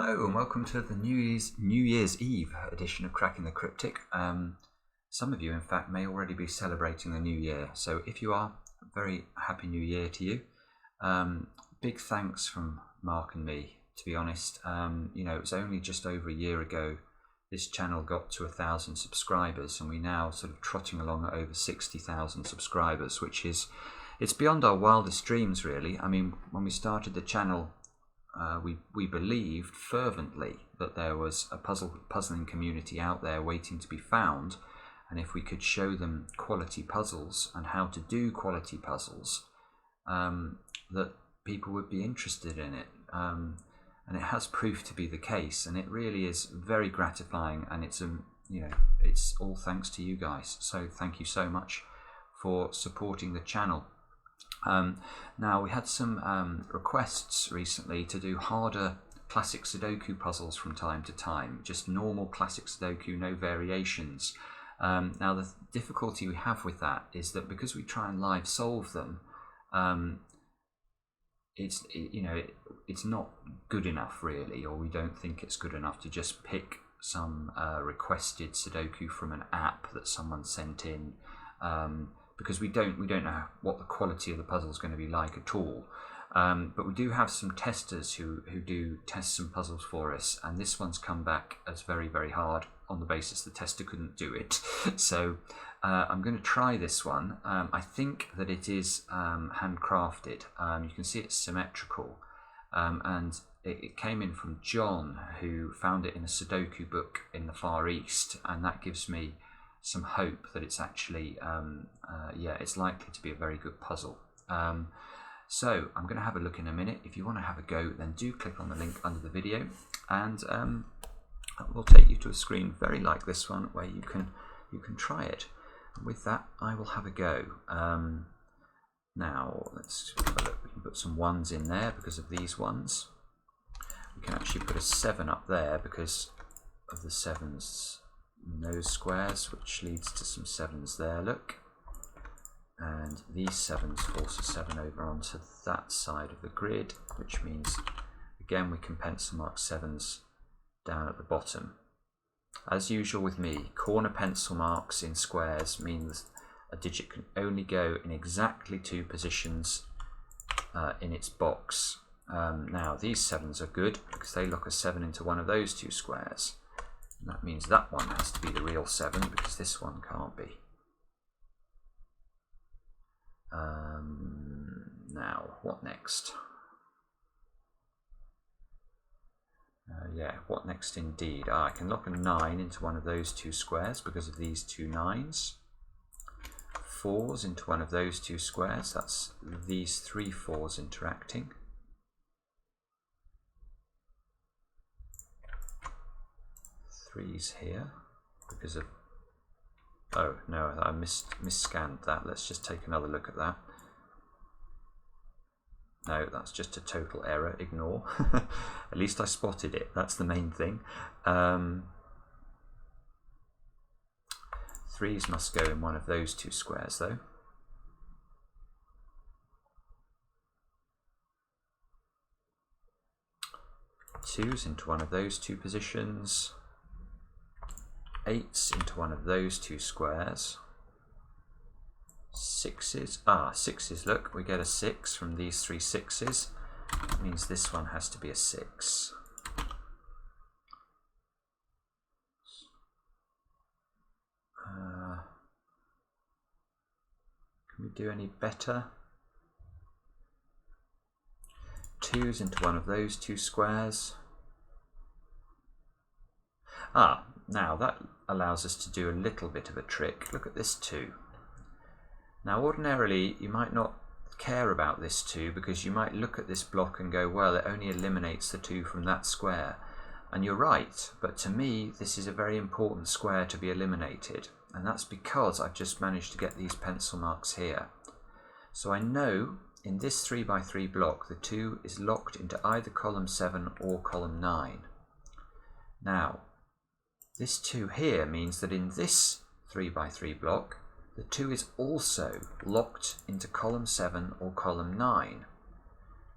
Hello and welcome to the New Year's Eve edition of Cracking the Cryptic. Some of you, in fact, may already be celebrating the new year. So if you are, a very happy new year to you. Big thanks from Mark and me, to be honest. You know, it was only just over a year ago this channel got to 1,000 subscribers, and we're now sort of trotting along at over 60,000 subscribers, which is, it's beyond our wildest dreams, really. I mean, when we started the channel, we believed fervently that there was a puzzling community out there waiting to be found, and if we could show them quality puzzles and how to do quality puzzles, that people would be interested in it. And it has proved to be the case, and it really is very gratifying, and it's you know, it's all thanks to you guys. So thank you so much for supporting the channel. Now, we had some requests recently to do harder Classic Sudoku puzzles from time to time, just normal Classic Sudoku, no variations. Now, the difficulty we have with that is that because we try and live solve them, it's not good enough, really, or we don't think it's good enough to just pick some requested Sudoku from an app that someone sent in. Because we don't know what the quality of the puzzle is going to be like at all. But we do have some testers who do test some puzzles for us, and this one's come back as very, very hard on the basis the tester couldn't do it. So I'm going to try this one. I think that it is handcrafted. You can see it's symmetrical, and it came in from John, who found it in a Sudoku book in the Far East, and that gives me some hope that it's actually, yeah, it's likely to be a very good puzzle. So I'm going to have a look in a minute. If you want to have a go, then do click on the link under the video, and we'll take you to a screen very like this one where you can try it. And with that, I will have a go. Now let's have a look. We can put some ones in there because of these ones. We can actually put a 7 up there because of the 7s. Those squares, which leads to some 7s there, look, and these 7s force a 7 over onto that side of the grid, which means again we can pencil mark 7s down at the bottom. As usual with me, corner pencil marks in squares means a digit can only go in exactly 2 positions in its box. Now these 7s are good because they lock a 7 into one of those 2 squares. That means that one has to be the real 7 because this one can't be. Now, what next? Yeah, what next indeed? I can lock a 9 into one of those 2 squares because of these 2 9s. 4s into one of those 2 squares. That's these 3 4s interacting. 3s here because of, oh no, I misscanned that. Let's just take another look at that. No, that's just a total error, ignore. At least I spotted it, that's the main thing. 3s must go in one of those 2 squares though. 2s into one of those 2 positions. 8s into one of those 2 squares. 6s, 6s, look, we get a 6 from these 3 6s. That means this one has to be a 6. Can we do any better? 2s into one of those 2 squares. Now that allows us to do a little bit of a trick. Look at this 2. Now ordinarily you might not care about this 2 because you might look at this block and go, well, it only eliminates the 2 from that square. And you're right, but to me this is a very important square to be eliminated, and that's because I've just managed to get these pencil marks here. So I know in this 3x3 block the 2 is locked into either column 7 or column 9. Now this 2 here means that in this 3x3 block, the 2 is also locked into column 7 or column 9.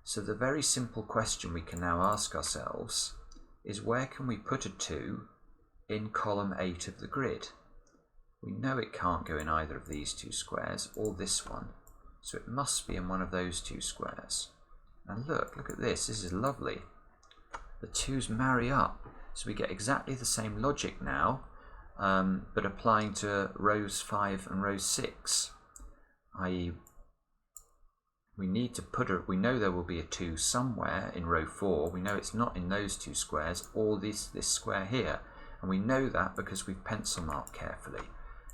So the very simple question we can now ask ourselves is where can we put a 2 in column 8 of the grid? We know it can't go in either of these two squares or this one, so it must be in one of those two squares. And look at this, this is lovely. The 2's marry up, so we get exactly the same logic now, but applying to rows 5 and row 6, i.e. we need to put we know there will be a 2 somewhere in row 4, we know it's not in those two squares or this square here, and we know that because we've pencil marked carefully.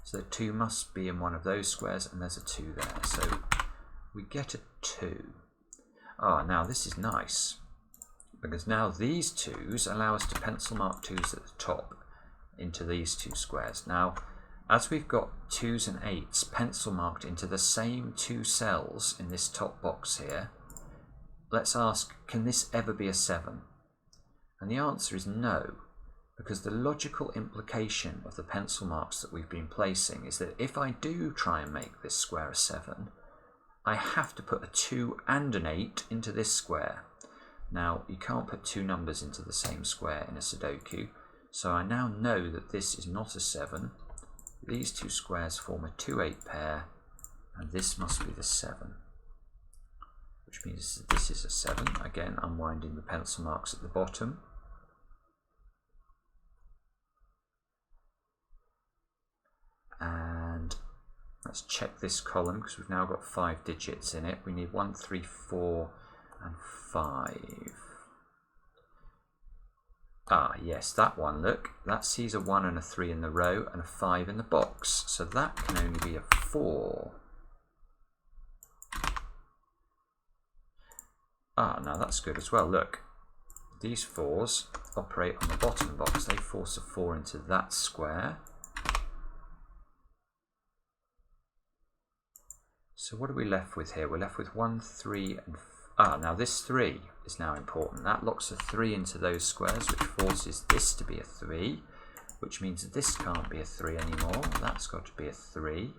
So the 2 must be in one of those squares, and there's a 2 there, so we get a 2. Ah, now this is nice, because now these 2's allow us to pencil mark 2's at the top into these two squares. Now, as we've got 2's and 8's pencil marked into the same 2 cells in this top box here, let's ask, can this ever be a 7? And the answer is no, because the logical implication of the pencil marks that we've been placing is that if I do try and make this square a 7, I have to put a 2 and an 8 into this square. Now, you can't put 2 numbers into the same square in a Sudoku, so I now know that this is not a 7. These two squares form a 2-8 pair, and this must be the 7, which means that this is a 7. Again, unwinding the pencil marks at the bottom. And let's check this column, because we've now got 5 digits in it. We need 1, 3, 4 and 5. Ah, yes, that one, look, that sees a 1 and a 3 in the row and a 5 in the box, so that can only be a 4. Ah, now that's good as well. Look, these 4's operate on the bottom box. They force a 4 into that square. So what are we left with here? We're left with 1, 3 and 4. Ah, now this 3 is now important. That locks a 3 into those squares, which forces this to be a 3, which means that this can't be a 3 anymore. That's got to be a 3.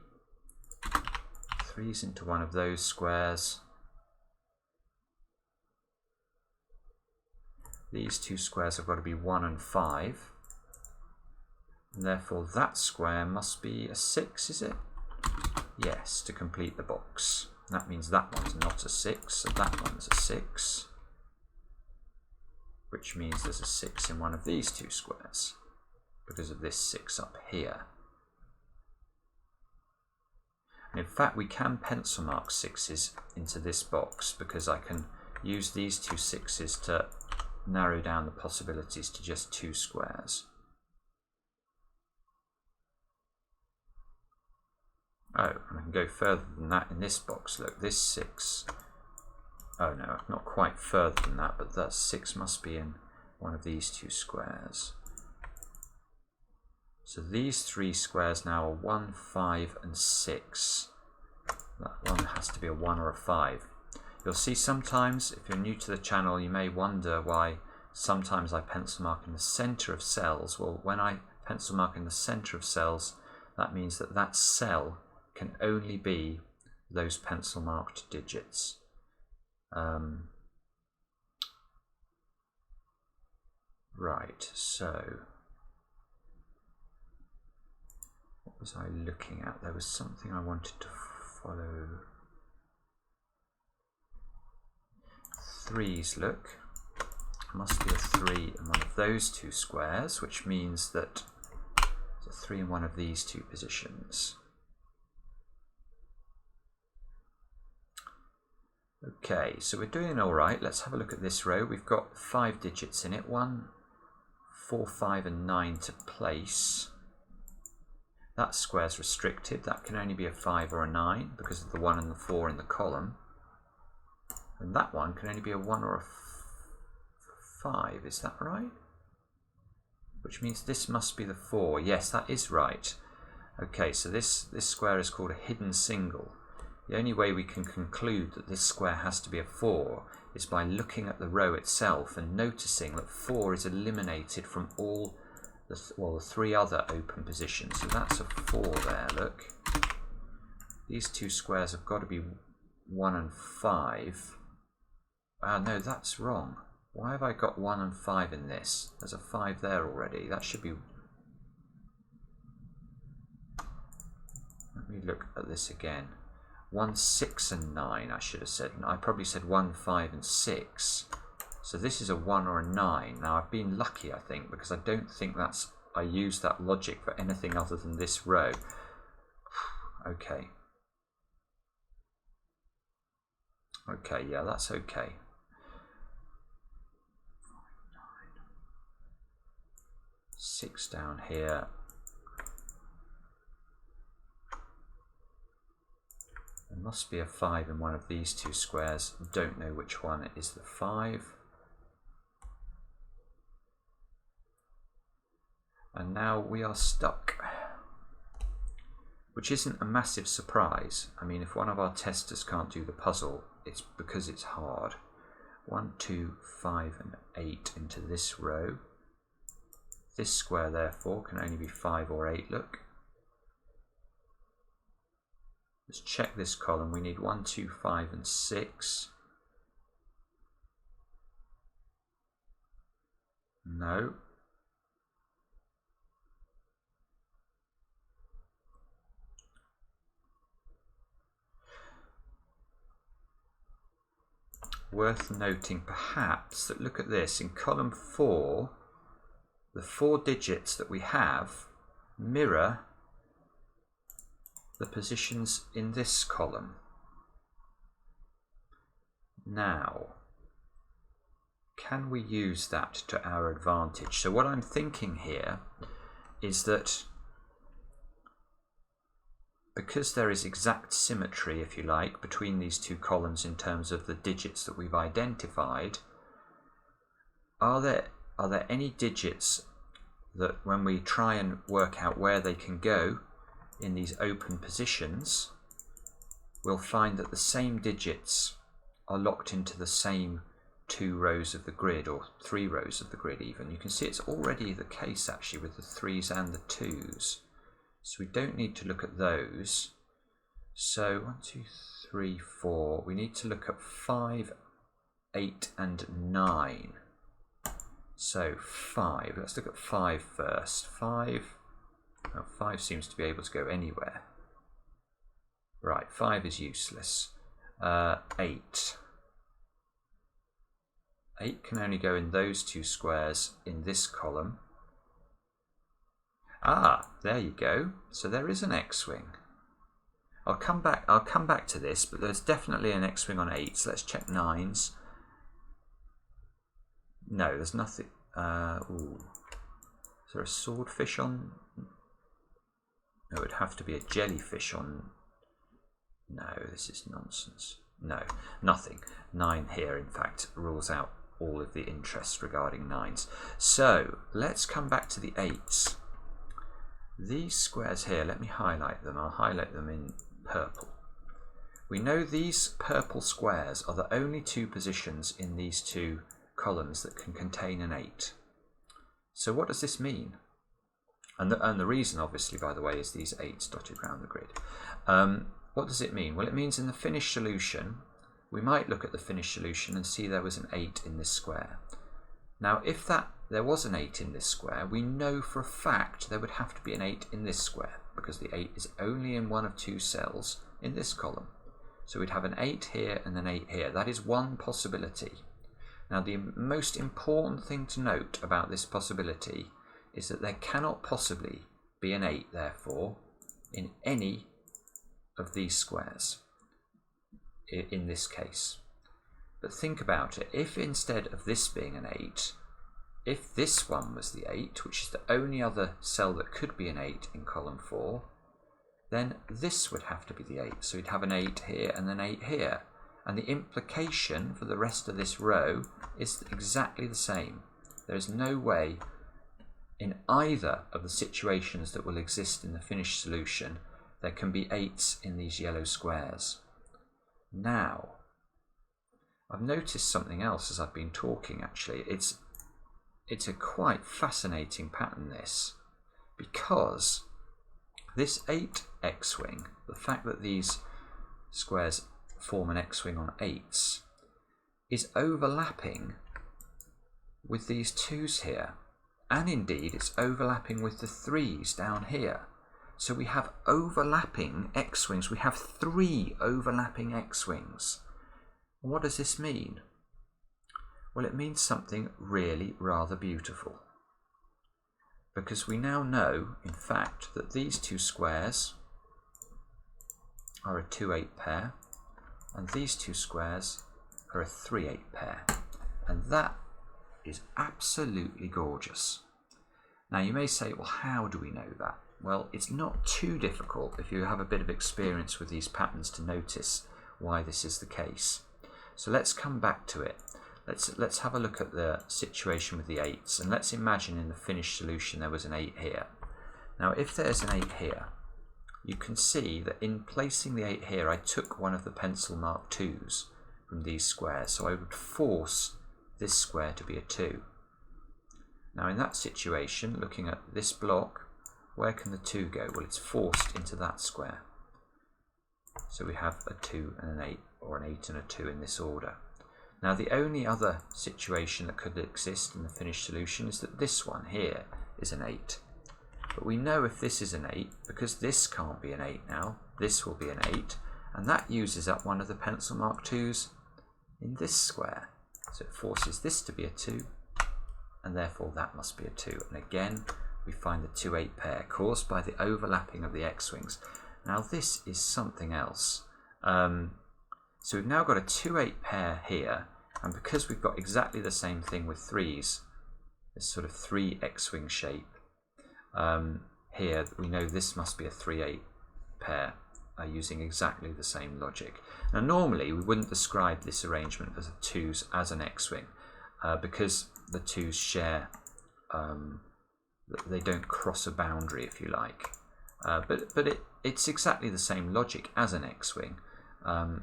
3's into one of those squares. These two squares have got to be 1 and 5. And therefore that square must be a 6, is it? Yes, to complete the box. That means that one's not a 6, so that one's a 6. Which means there's a 6 in one of these two squares, because of this 6 up here. And in fact, we can pencil mark 6's into this box, because I can use these two 6's to narrow down the possibilities to just 2 squares. Oh, and I can go further than that in this box. Look, this 6. Oh no, not quite further than that, but that 6 must be in one of these two squares. So these 3 squares now are 1, 5 and 6. That one has to be a 1 or a 5. You'll see sometimes, if you're new to the channel, you may wonder why sometimes I pencil mark in the center of cells. Well, when I pencil mark in the center of cells, that means that that cell can only be those pencil marked digits. Right, so what was I looking at? There was something I wanted to follow. 3's, look, must be a 3 in one of those two squares, which means that there's a 3 in one of these two positions. Okay, so we're doing all right. Let's have a look at this row. We've got 5 digits in it. 1, 4, 5 and 9 to place. That square's restricted. That can only be a 5 or a 9 because of the 1 and the 4 in the column. And that one can only be a 1 or a 5. Is that right? Which means this must be the 4. Yes, that is right. Okay, so this square is called a hidden single. The only way we can conclude that this square has to be a 4 is by looking at the row itself and noticing that 4 is eliminated from all the 3 other open positions. So that's a 4 there, look. These two squares have got to be 1 and 5. No, that's wrong. Why have I got 1 and 5 in this? There's a 5 there already. That should be... Let me look at this again. 1, 6 and 9 I should have said. I probably said 1, 5 and 6. So this is a 1 or a 9. Now I've been lucky, I think, because I don't think that's... I used that logic for anything other than this row. Okay. Okay, yeah, that's okay. 6 down here. There must be a 5 in one of these two squares. Don't know which one is the 5. And now we are stuck, which isn't a massive surprise. I mean, if one of our testers can't do the puzzle, it's because it's hard. 1, 2, 5 and 8 into this row. This square, therefore, can only be 5 or 8, look. Let's check this column. We need 1, 2, 5 and 6. No. Worth noting perhaps that, look at this, in column 4, the 4 digits that we have mirror the positions in this column. Now, can we use that to our advantage? So what I'm thinking here is that because there is exact symmetry, if you like, between these two columns in terms of the digits that we've identified, are there any digits that when we try and work out where they can go in these open positions, we'll find that the same digits are locked into the same 2 rows of the grid, or 3 rows of the grid even. You can see it's already the case actually with the 3s and the 2s. So we don't need to look at those. So 1, 2, 3, 4. We need to look at 5, 8 and 9. So 5. Let's look at 5 first. 5. Well, 5 seems to be able to go anywhere. Right, 5 is useless. 8. 8 can only go in those 2 squares in this column. Ah, there you go. So there is an X-wing. I'll come back to this, but there's definitely an X-wing on 8s. Let's check 9s. No, there's nothing. Ooh. Is there a swordfish on? No, it would have to be a jellyfish on. No, this is nonsense. No, nothing. 9 here, in fact, rules out all of the interest regarding 9s. So let's come back to the 8s. These squares here, let me highlight them. I'll highlight them in purple. We know these purple squares are the only 2 positions in these 2 columns that can contain an 8. So what does this mean? And the reason, obviously, by the way, is these 8s dotted around the grid. What does it mean? Well, it means in the finished solution, we might look at the finished solution and see there was an 8 in this square. Now, if there was an 8 in this square, we know for a fact there would have to be an 8 in this square, because the 8 is only in one of 2 cells in this column. So we'd have an 8 here and an 8 here. That is one possibility. Now, the most important thing to note about this possibility is that there cannot possibly be an 8, therefore, in any of these squares in this case. But think about it. If instead of this being an 8, if this one was the 8, which is the only other cell that could be an 8 in column 4, then this would have to be the 8. So we'd have an 8 here and an 8 here. And the implication for the rest of this row is exactly the same. There is no way in either of the situations that will exist in the finished solution there can be 8s in these yellow squares. Now, I've noticed something else as I've been talking actually. It's a quite fascinating pattern, this, because this 8 X-wing, the fact that these squares form an X-wing on 8s, is overlapping with these 2's here, and indeed it's overlapping with the 3's down here. So we have overlapping X-wings. We have 3 overlapping X-wings. What does this mean? Well, it means something really rather beautiful, because we now know, in fact, that these 2 squares are a 2-8 pair, and these 2 squares are a 3-8 pair, and that is absolutely gorgeous. Now you may say, well, how do we know that? Well, it's not too difficult if you have a bit of experience with these patterns to notice why this is the case. So let's come back to it. Let's have a look at the situation with the 8's, and let's imagine in the finished solution there was an 8 here. Now if there's an 8 here, you can see that in placing the 8 here, I took one of the pencil mark 2's from these squares, so I would force this square to be a 2. Now in that situation, looking at this block, where can the 2 go? Well, it's forced into that square. So we have a 2 and an 8, or an 8 and a 2 in this order. Now the only other situation that could exist in the finished solution is that this one here is an 8. But we know if this is an 8, because this can't be an 8 now, this will be an 8, and that uses up one of the pencil mark 2's in this square. So it forces this to be a 2, and therefore that must be a 2. And again, we find the 2-8 pair caused by the overlapping of the X-wings. Now this is something else. So we've now got a 2-8 pair here, and because we've got exactly the same thing with 3's, this sort of 3 X-wing shape, here we know this must be a 3-8 pair using exactly the same logic. Now normally we wouldn't describe this arrangement as a 2's as an X-wing because the 2's share, they don't cross a boundary, if you like, but it's exactly the same logic as an X-wing.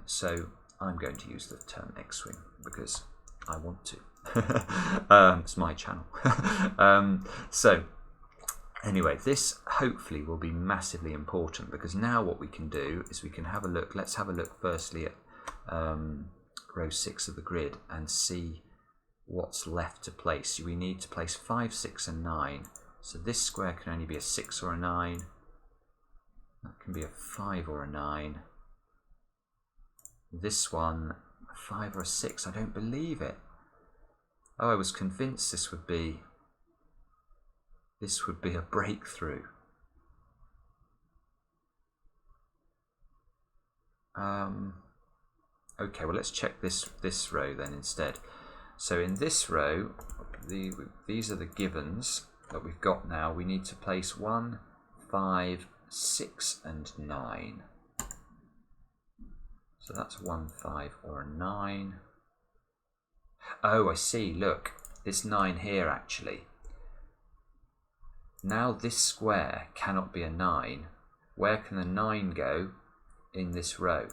So I'm going to use the term X-wing because I want to. It's my channel. So anyway, this hopefully will be massively important, because now what we can do is we can have a look. Let's have a look firstly at row 6 of the grid and see what's left to place. We need to place 5, 6 and 9. So this square can only be a 6 or a 9. That can be a 5 or a 9. This one, a 5 or a 6. I don't believe it. Oh, I was convinced this would be a breakthrough. Okay, well let's check this row then instead. So in this row, these are the givens that we've got now. We need to place 1, 5, 6 and 9. So that's 1, 5 or a 9. Oh, I see, look, this 9 here actually. Now this square cannot be a 9. Where can the 9 go in this row?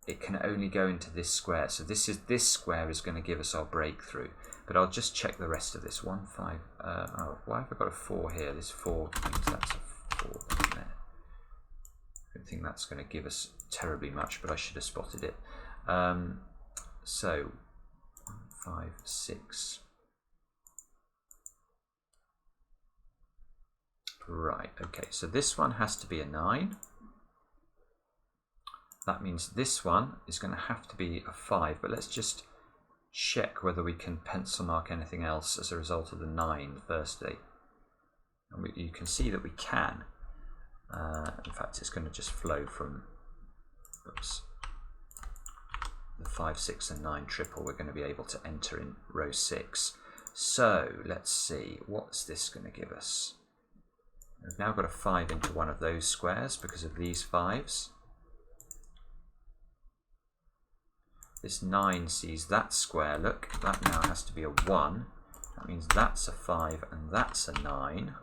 It can only go into this square. So this square is going to give us our breakthrough. But I'll just check the rest of this. 1, 5. Oh, why have I got a 4 here? This 4 means that's a 4 isn't there. I don't think that's going to give us terribly much, but I should have spotted it. So 1, 5, 6. Right, okay, so this one has to be a 9. That means this one is going to have to be a 5, but let's just check whether we can pencil mark anything else as a result of the 9 firstly. And you can see that we can. In fact, it's going to just flow from the 5, 6 and 9 triple. We're going to be able to enter in row 6. So let's see, what's this going to give us? We've now got a 5 into one of those squares because of these 5's. This 9 sees that square, look, that now has to be a 1. That means that's a 5 and that's a 9.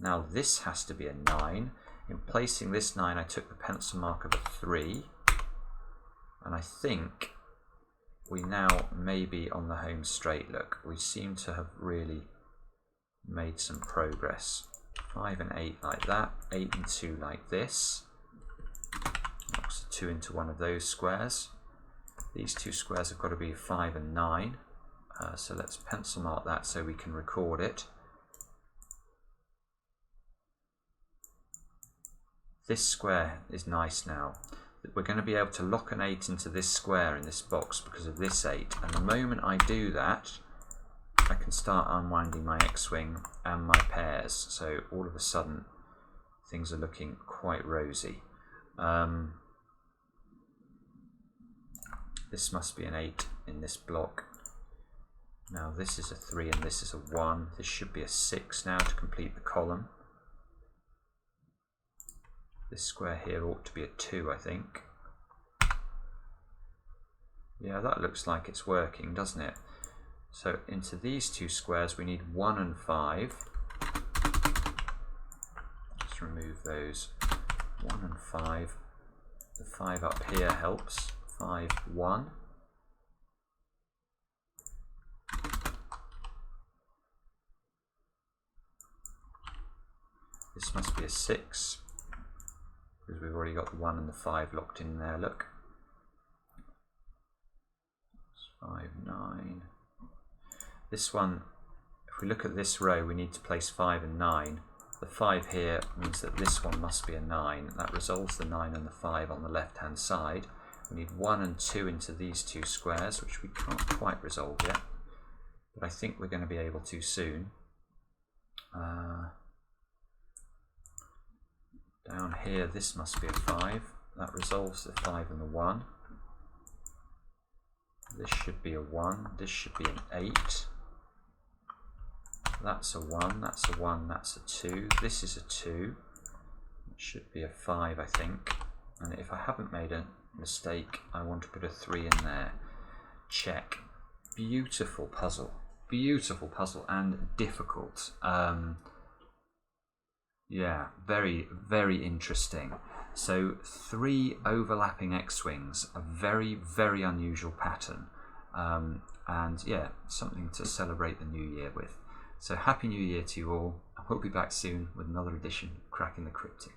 Now this has to be a 9. In placing this 9, I took the pencil mark of a 3. And I think we now may be on the home straight. Look, we seem to have really made some progress. 5 and 8 like that, 8 and 2 like this. Knocks a 2 into one of those squares. These two squares have got to be 5 and 9. So let's pencil mark that so we can record it. This square is nice now. We're going to be able to lock an 8 into this square in this box because of this 8. And the moment I do that, I can start unwinding my X-wing and my pairs. So all of a sudden, things are looking quite rosy. This must be an 8 in this block. Now this is a 3 and this is a 1. This should be a 6 now to complete the column. This square here ought to be a 2, I think. Yeah, that looks like it's working, doesn't it? So into these two squares we need 1 and 5. Just remove those. 1 and 5. The 5 up here helps. 5, 1. This must be a 6. Because we've already got the 1 and the 5 locked in there, look. 5, 9. This one, if we look at this row, we need to place 5 and 9. The 5 here means that this one must be a 9. That resolves the 9 and the 5 on the left hand side. We need 1 and 2 into these two squares, which we can't quite resolve yet. But I think we're going to be able to soon. Down here, this must be a 5. That resolves the 5 and the 1. This should be a 1. This should be an 8. That's a 1. That's a 1. That's a 2. This is a 2. It should be a 5, I think. And if I haven't made a mistake, I want to put a 3 in there. Check. Beautiful puzzle. Beautiful puzzle and difficult. Yeah, very, very interesting. So 3 overlapping X-wings, a very, very unusual pattern. And yeah, something to celebrate the new year with. So happy new year to you all. We'll be back soon with another edition of Cracking the Cryptic.